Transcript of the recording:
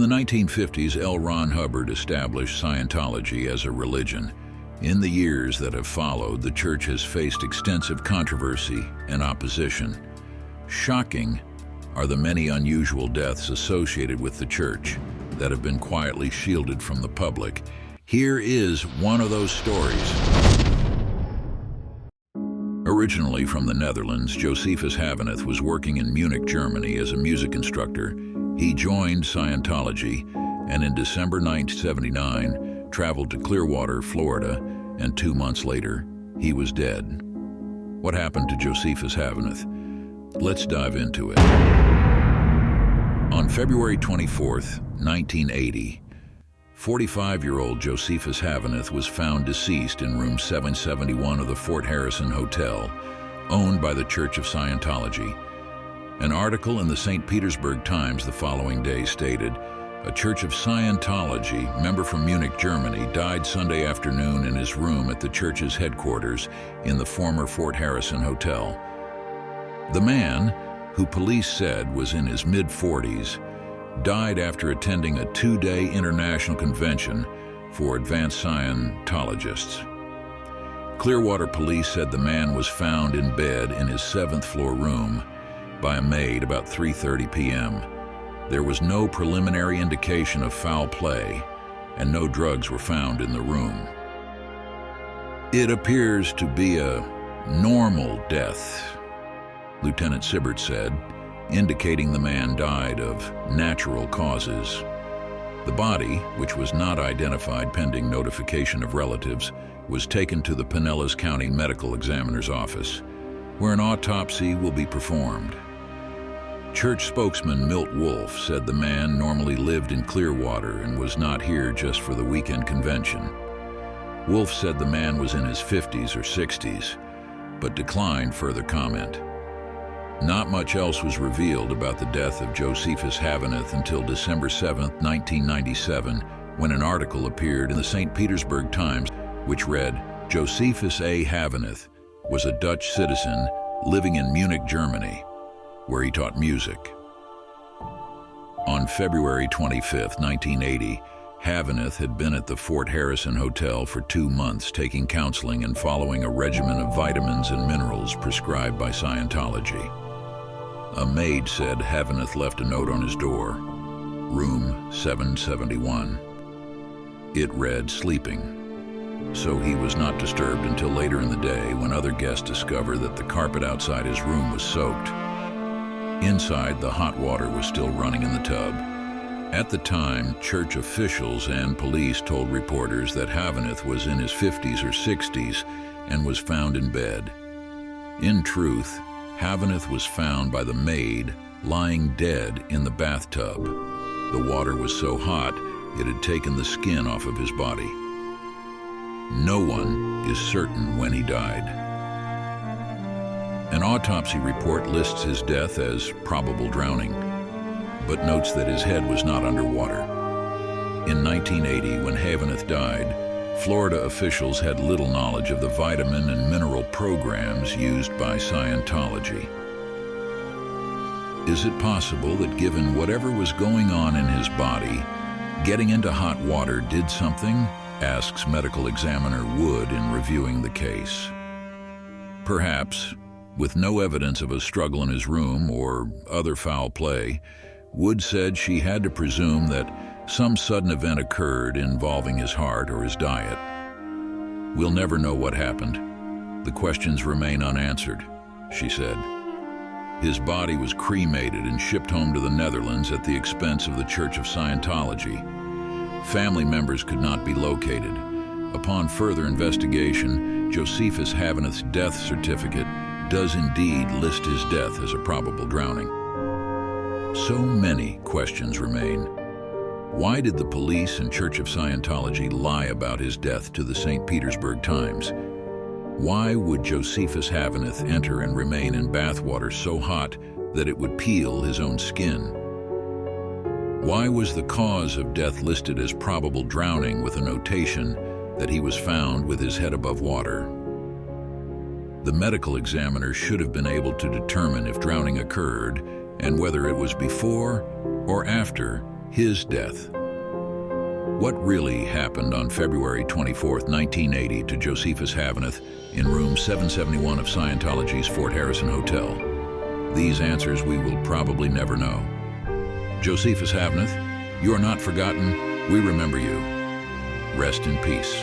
the 1950s, L. Ron Hubbard established Scientology as a religion. In the years that have followed, the church has faced extensive controversy and opposition. Shocking are the many unusual deaths associated with the church that have been quietly shielded from the public. Here is one of those stories. Originally from the Netherlands, Josephus Havenith was working in Munich, Germany as a music instructor. He joined Scientology and in December 1979 traveled to Clearwater, Florida, and 2 months later, he was dead. What happened to Josephus Havenith? Let's dive into it. On February 24, 1980, 45-year-old Josephus Havenith was found deceased in room 771 of the Fort Harrison Hotel, owned by the Church of Scientology. An article in the St. Petersburg Times the following day stated, "A Church of Scientology member from Munich, Germany, died Sunday afternoon in his room at the church's headquarters in the former Fort Harrison Hotel." The man, who police said was in his mid-40s, died after attending a 2-day international convention for advanced Scientologists. Clearwater police said the man was found in bed in his 7th-floor room by a maid about 3:30 p.m. There was no preliminary indication of foul play, and no drugs were found in the room. It appears to be a normal death, Lieutenant Sibbert said, indicating the man died of natural causes. The body, which was not identified pending notification of relatives, was taken to the Pinellas County Medical Examiner's office, where an autopsy will be performed. Church spokesman Milt Wolf said the man normally lived in Clearwater and was not here just for the weekend convention. Wolf said the man was in his 50s or 60s, but declined further comment. Not much else was revealed about the death of Josephus Havenith until December 7, 1997, when an article appeared in the St. Petersburg Times, which read, "Josephus A. Havenith was a Dutch citizen living in Munich, Germany, where he taught music." On February 25, 1980, Havenith had been at the Fort Harrison Hotel for 2 months taking counseling and following a regimen of vitamins and minerals prescribed by Scientology. A maid said Havenith left a note on his door, room 771. It read, "Sleeping." So he was not disturbed until later in the day when other guests discovered that the carpet outside his room was soaked. Inside, the hot water was still running in the tub. At the time, church officials and police told reporters that Havenith was in his 50s or 60s and was found in bed. In truth, Havenith was found by the maid lying dead in the bathtub. The water was so hot, it had taken the skin off of his body. No one is certain when he died. An autopsy report lists his death as probable drowning, but notes that his head was not underwater. In 1980, when Havenith died, Florida officials had little knowledge of the vitamin and mineral programs used by Scientology. Is it possible that given whatever was going on in his body, getting into hot water did something? Asks medical examiner Wood in reviewing the case. Perhaps, with no evidence of a struggle in his room or other foul play, Wood said she had to presume that some sudden event occurred involving his heart or his diet. "We'll never know what happened. The questions remain unanswered," she said. His body was cremated and shipped home to the Netherlands at the expense of the Church of Scientology. Family members could not be located. Upon further investigation, Josephus Havenith's death certificate does indeed list his death as a probable drowning. So many questions remain. Why did the police and Church of Scientology lie about his death to the St. Petersburg Times? Why would Josephus Havenith enter and remain in bathwater so hot that it would peel his own skin? Why was the cause of death listed as probable drowning with a notation that he was found with his head above water? The medical examiner should have been able to determine if drowning occurred and whether it was before or after His death. What really happened on February 24, 1980 to Josephus Havenith in room 771 of Scientology's Fort Harrison Hotel? These answers we will probably never know. Josephus Havenith, you are not forgotten. We remember you. Rest in peace.